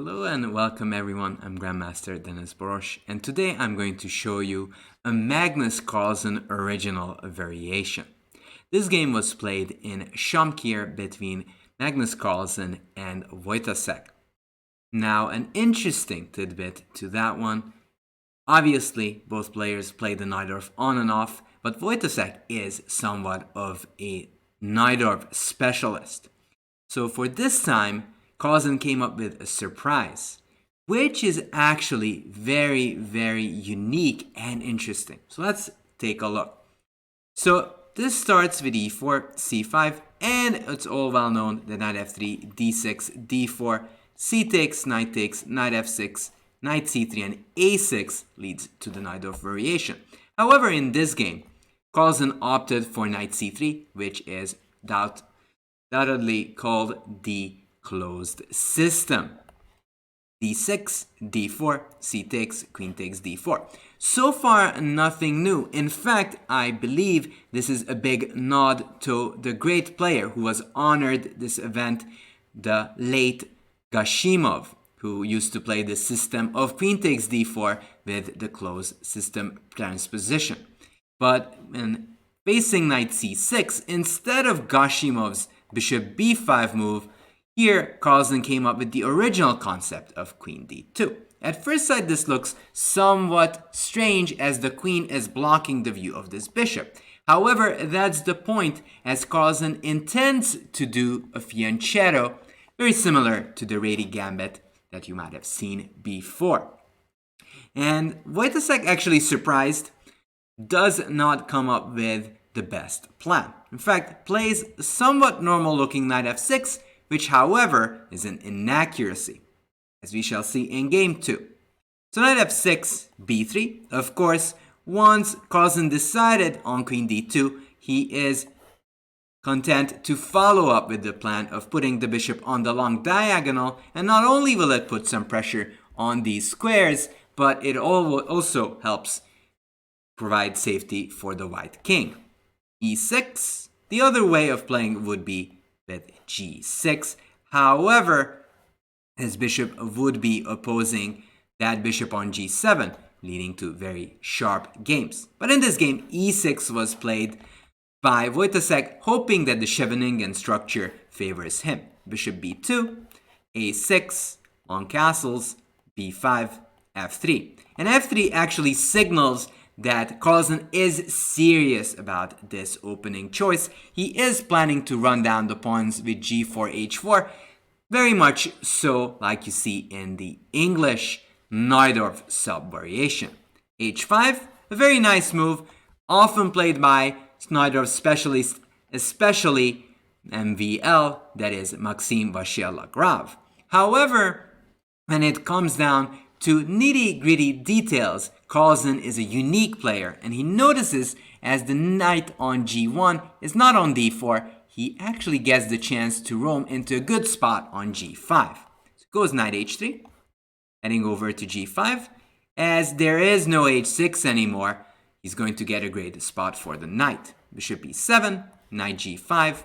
Hello and welcome everyone, I'm Grandmaster Denes Boros, and today I'm going to show you a Magnus Carlsen original variation. This game was played in Shamkir between Magnus Carlsen and Wojtasek. Now, an interesting tidbit to that one, obviously both players played the Najdorf on and off, but Wojtasek is somewhat of a Najdorf specialist. So for this time, Carlsen came up with a surprise, which is actually very, very unique and interesting. So let's take a look. So this starts with e4, c5, and it's all well known that knight f3, d6, d4, c takes, knight f6, knight c3, and a6 leads to the Najdorf variation. However, in this game, Carlsen opted for knight c3, which is undoubtedly called the closed system. d6, d4, c takes, queen takes d4. So far, nothing new. In fact, I believe this is a big nod to the great player who was honored this event, the late Gashimov, who used to play the system of queen takes d4 with the closed system transposition. But when facing knight c6, instead of Gashimov's bishop b5 move, here, Carlsen came up with the original concept of queen d2. At first sight, this looks somewhat strange as the queen is blocking the view of this bishop. However, that's the point, as Carlsen intends to do a fianchetto, very similar to the Rady Gambit that you might have seen before. And Wojtasek, actually surprised, does not come up with the best plan. In fact, plays a somewhat normal looking knight f6, which however is an inaccuracy, as we shall see in game 2. So knight f6, b3. Of course, once Carlsen decided on queen d2, he is content to follow up with the plan of putting the bishop on the long diagonal, and not only will it put some pressure on these squares, but it also helps provide safety for the white king. e6. The other way of playing would be with g6. However, his bishop would be opposing that bishop on g7, leading to very sharp games. But in this game, e6 was played by Wojtasek, hoping that the Scheveningen structure favors him. Bishop b2, a6, on castles, b5, f3. And f3 actually signals that Carlsen is serious about this opening choice. He is planning to run down the pawns with g4, h4, very much so like you see in the English Najdorf sub-variation. h5, a very nice move, often played by Najdorf specialists, especially MVL, that is Maxime Vachier-Lagrave. However, when it comes down to nitty-gritty details, Carlsen is a unique player, and he notices as the knight on g1 is not on d4, he actually gets the chance to roam into a good spot on g5. So goes knight h3, heading over to g5. As there is no h6 anymore, he's going to get a great spot for the knight. Bishop e7, knight g5,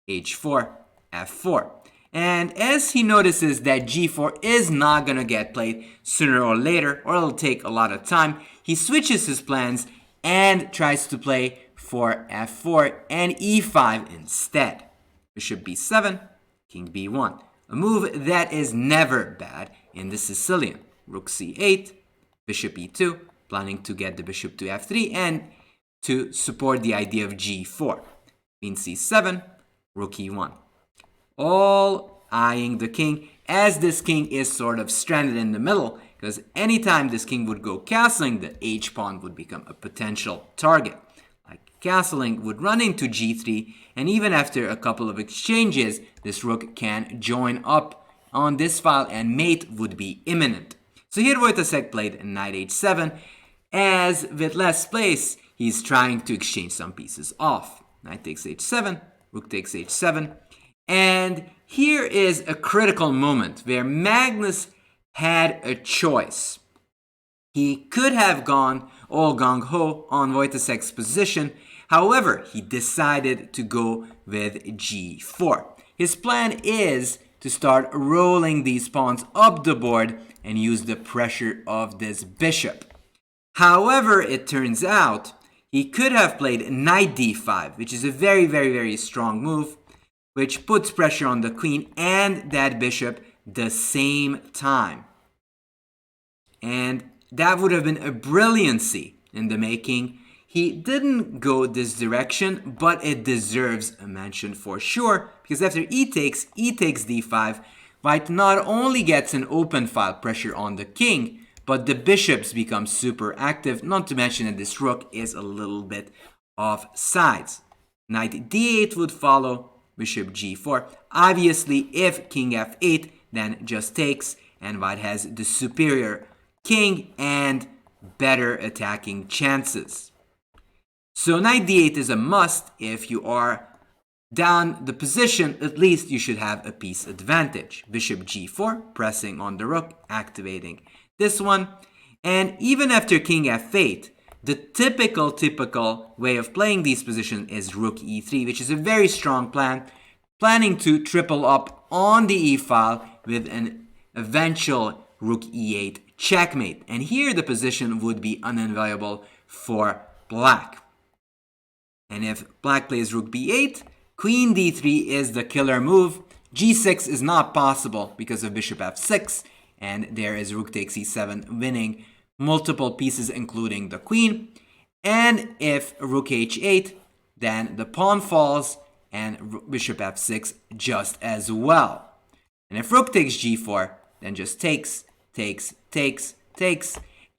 h4, f4. And as he notices that g4 is not going to get played sooner or later, or it'll take a lot of time, he switches his plans and tries to play for f4 and e5 instead. Bishop b7, king b1. A move that is never bad in the Sicilian. Rook c8, bishop e2, planning to get the bishop to f3 and to support the idea of g4. Queen c7, rook e1. All eyeing the king, as this king is sort of stranded in the middle, because anytime this king would go castling, the h-pawn would become a potential target. Like castling would run into g3, and even after a couple of exchanges, this rook can join up on this file and mate would be imminent. So here Wojtasek played knight h7, as with less space, he's trying to exchange some pieces off. Knight takes h7, rook takes h7, and here is a critical moment where Magnus had a choice. He could have gone all gung-ho on Wojtasek's position. However, he decided to go with g4. His plan is to start rolling these pawns up the board and use the pressure of this bishop. However, it turns out he could have played knight d5, which is a very, very, very strong move, which puts pressure on the queen and that bishop the same time. And that would have been a brilliancy in the making. He didn't go this direction, but it deserves a mention for sure, because after e takes d5, white not only gets an open file pressure on the king, but the bishops become super active, not to mention that this rook is a little bit off sides. Knight d8 would follow, bishop g4. Obviously, if king f8, then just takes, and white has the superior king and better attacking chances. So knight d8 is a must. If you are down the position, at least you should have a piece advantage. Bishop g4, pressing on the rook, activating this one. And even after king f8, the typical way of playing these positions is rook e3, which is a very strong plan, planning to triple up on the e-file with an eventual rook e8 checkmate. And here the position would be uninviable for black. And if black plays rook b8, queen d3 is the killer move. g6 is not possible because of bishop f6, and there is rook takes e7 winning multiple pieces including the queen. And if rook h8, then the pawn falls and bishop f6 just as well. And if rook takes g4, then just takes,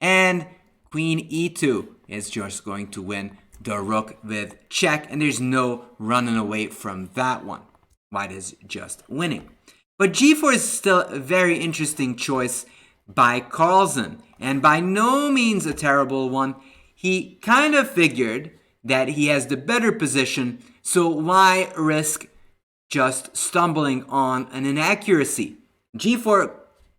and queen e2 is just going to win the rook with check, and there's no running away from that one. White is just winning. But g4 is still a very interesting choice by Carlsen, and by no means a terrible one. He kind of figured that he has the better position, so why risk just stumbling on an inaccuracy? g4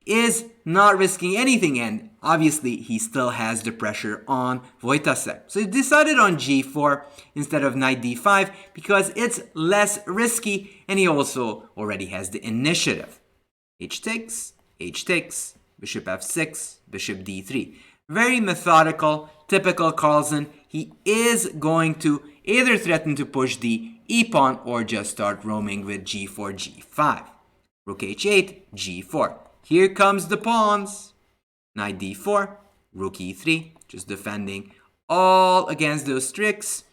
is not risking anything, and obviously he still has the pressure on Wojtaszek. So he decided on g4 instead of knight d5 because it's less risky, and he also already has the initiative. H takes, bishop f6, bishop d3. Very methodical, typical Carlsen. He is going to either threaten to push the e-pawn or just start roaming with g4, g5. Rook h8, g4. Here comes the pawns. Knight d4, rook e3, just defending all against those tricks.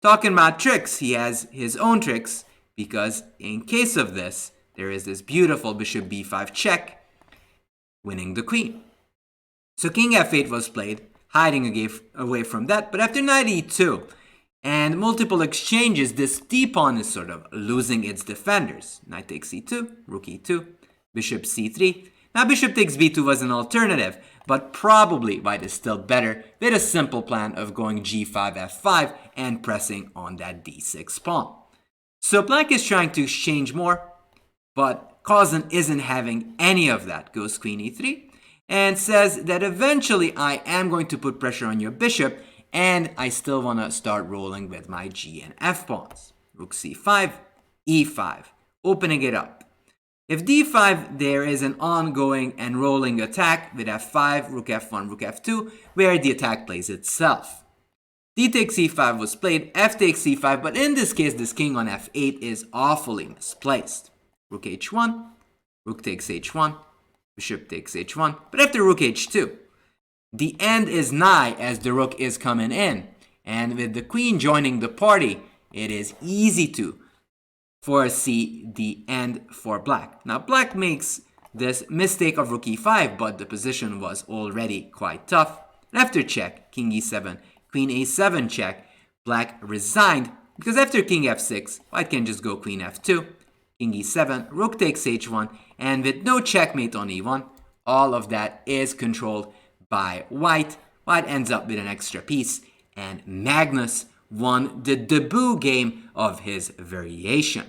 Talking about tricks, he has his own tricks, because in case of this, there is this beautiful bishop b5 check, winning the queen. So king f8 was played, hiding away from that, but after knight e2 and multiple exchanges, this d-pawn is sort of losing its defenders. Knight takes e2, rook e2, bishop c3. Now bishop takes b2 was an alternative, but probably white is still better with a simple plan of going g5, f5 and pressing on that d6 pawn. So black is trying to exchange more, but Carlsen isn't having any of that. Goes queen e3 and says that eventually I am going to put pressure on your bishop, and I still want to start rolling with my g and f pawns. Rook c5, e5, opening it up. If d5, there is an ongoing and rolling attack with f5, rook f1, rook f2, where the attack plays itself. D takes e5 was played, f takes c5, but in this case, this king on f8 is awfully misplaced. Rook h1, rook takes h1, bishop takes h1, but after rook h2, the end is nigh as the rook is coming in, and with the queen joining the party, it is easy to foresee the end for black. Now black makes this mistake of rook e5, but the position was already quite tough. After check, king e7, queen a7 check, black resigned, because after king f6, white can just go queen f2, king e7, rook takes h1, and with no checkmate on e1, all of that is controlled by white. White ends up with an extra piece, and Magnus won the debut game of his variation.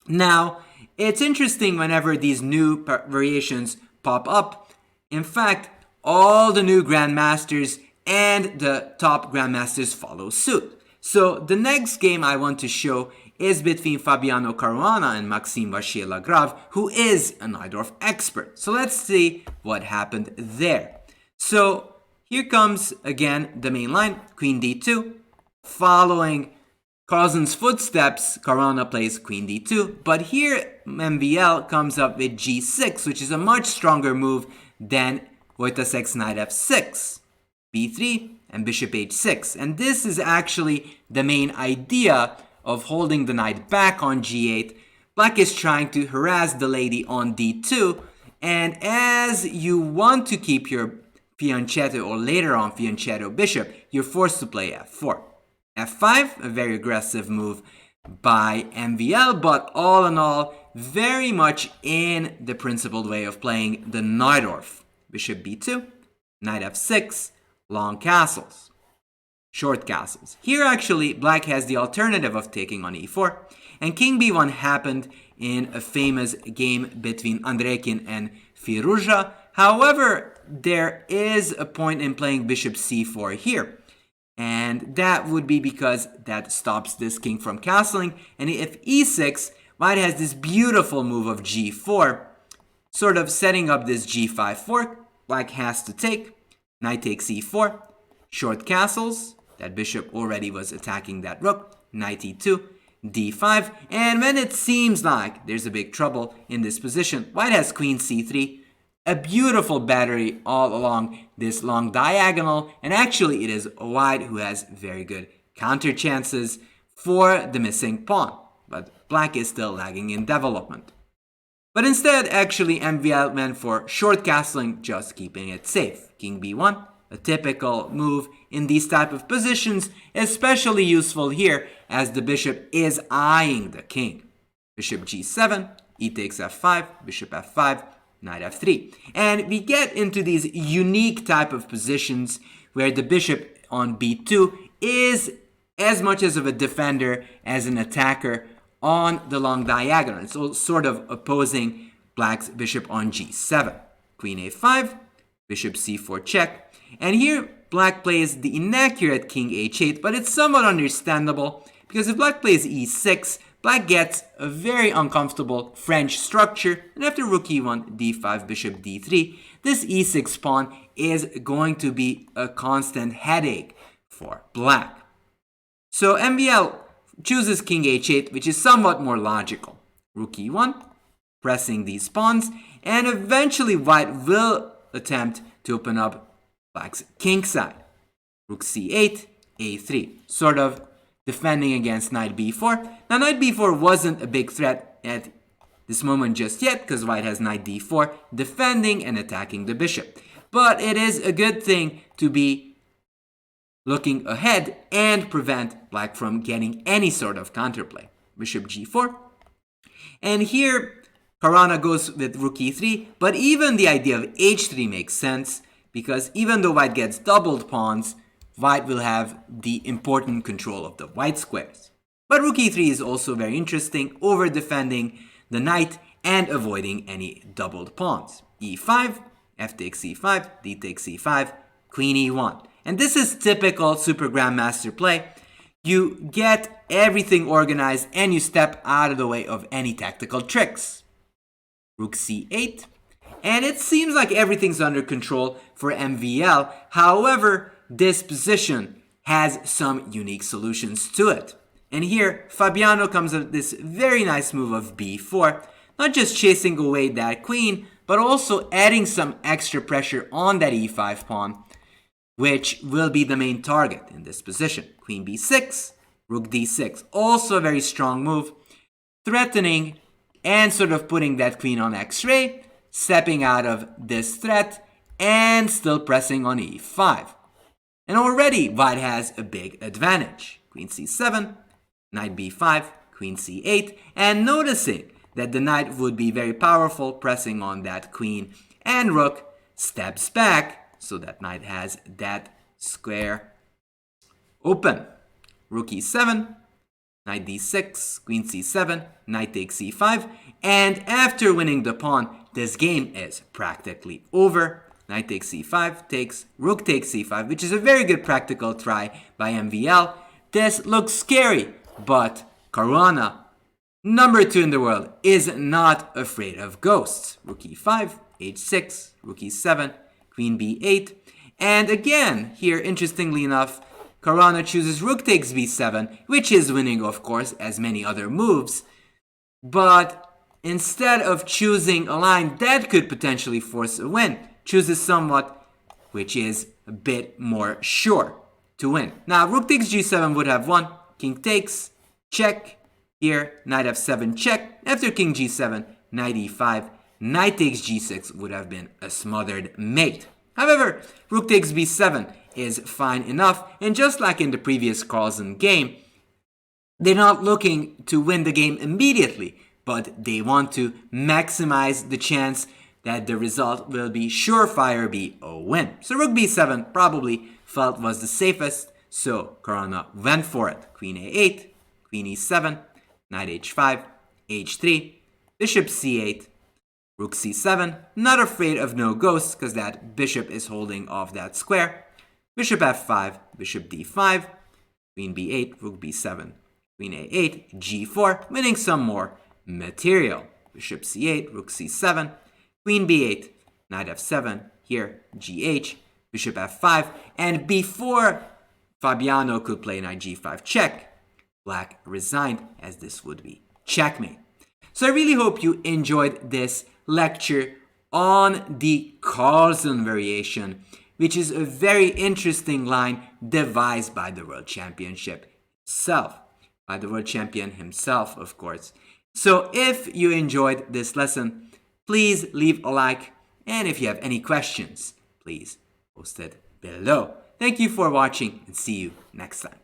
Now, it's interesting whenever these new variations pop up. In fact, all the new grandmasters and the top grandmasters follow suit. So the next game I want to show is between Fabiano Caruana and Maxime Vachier-Lagrave, who is a Najdorf expert. So let's see what happened there. So here comes again the main line, Queen d2. Following Carlsen's footsteps, Caruana plays Queen d2. But here MVL comes up with g6, which is a much stronger move than Wojtaszek's knight f6, b3, and bishop h6. And this is actually the main idea of holding the knight back on g8. Black is trying to harass the lady on d2, and as you want to keep your fianchetto or later on fianchetto bishop, you're forced to play f4. f5, a very aggressive move by MVL, but all in all, very much in the principled way of playing the Najdorf. Bishop b2, knight f6, long castles, short castles. Here actually, black has the alternative of taking on e4, and king b1 happened in a famous game between Andreikin and Firouzja. However, there is a point in playing bishop c4 here, and that would be because that stops this king from castling. And if e6, white has this beautiful move of g4, sort of setting up this g5 fork. Black has to take, knight takes e4, short castles, that bishop already was attacking that rook, knight e2, d5, and when it seems like there's a big trouble in this position, white has queen c3, a beautiful battery all along this long diagonal, and actually it is white who has very good counter chances for the missing pawn, but black is still lagging in development. But instead, actually, MVL went for short castling, just keeping it safe. King b1, a typical move in these type of positions, especially useful here as the bishop is eyeing the king. Bishop g7, e takes f5, bishop f5, knight f3. And we get into these unique type of positions where the bishop on b2 is as much as of a defender as an attacker on the long diagonal. It's sort of opposing black's bishop on g7. Queen a5, bishop c4 check. And here black plays the inaccurate king h8, but it's somewhat understandable because if black plays e6, black gets a very uncomfortable French structure, and after rook e1, d5, bishop d3, this e6 pawn is going to be a constant headache for black. So MVL chooses king h8, which is somewhat more logical. Rook e1, pressing these pawns, and eventually white will attempt to open up black's king side. Rook c8, a3, sort of defending against knight b4. Now knight b4 wasn't a big threat at this moment just yet, because white has knight d4, defending and attacking the bishop. But it is a good thing to be looking ahead and prevent black from getting any sort of counterplay. Bishop g4. And here, Caruana goes with rook e3, but even the idea of h3 makes sense, because even though white gets doubled pawns, white will have the important control of the white squares. But rook e3 is also very interesting, over defending the knight and avoiding any doubled pawns. e5, f takes c5, d takes c5, queen e1. And this is typical Super Grandmaster play. You get everything organized and you step out of the way of any tactical tricks. Rook c8. And it seems like everything's under control for MVL. However, this position has some unique solutions to it. And here, Fabiano comes with this very nice move of b4. Not just chasing away that queen, but also adding some extra pressure on that e5 pawn, which will be the main target in this position. Queen b6, rook d6. Also a very strong move, threatening and sort of putting that queen on x-ray, stepping out of this threat, and still pressing on e5. And already white has a big advantage. Queen c7, knight b5, queen c8, and noticing that the knight would be very powerful, pressing on that queen, and rook steps back, so that knight has that square open. Rook e7, knight d6, queen c7, knight takes c5, and after winning the pawn, this game is practically over. Knight takes c5, takes, rook takes c5, which is a very good practical try by MVL. This looks scary, but Caruana, number 2 in the world, is not afraid of ghosts. Rook e5, h6, rook e7, queen b8. And again, here, interestingly enough, Caruana chooses rook takes b7, which is winning, of course, as many other moves. But instead of choosing a line that could potentially force a win, chooses somewhat which is a bit more sure to win. Now, rook takes g7 would have won. King takes, check. Here, knight f7, check. After king g7, knight e5, knight takes g6 would have been a smothered mate. However, rook takes b7 is fine enough, and just like in the previous Carlsen game, they're not looking to win the game immediately, but they want to maximize the chance that the result will be surefire be a win. So rook b7 probably felt was the safest, so Caruana went for it. Queen a8, queen e7, knight h5, h3, bishop c8, rook c7, not afraid of no ghosts because that bishop is holding off that square. Bishop f5, bishop d5, queen b8, rook b7, queen a8, g4, winning some more material. Bishop c8, rook c7, queen b8, knight f7, here gh, bishop f5, and before Fabiano could play knight g5 check, Black resigned, as this would be checkmate. So I really hope you enjoyed this lecture on the Carlsen variation, which is a very interesting line devised by the World Championship itself. By the World Champion himself, of course. So if you enjoyed this lesson, please leave a like, and if you have any questions, please post it below. Thank you for watching, and see you next time.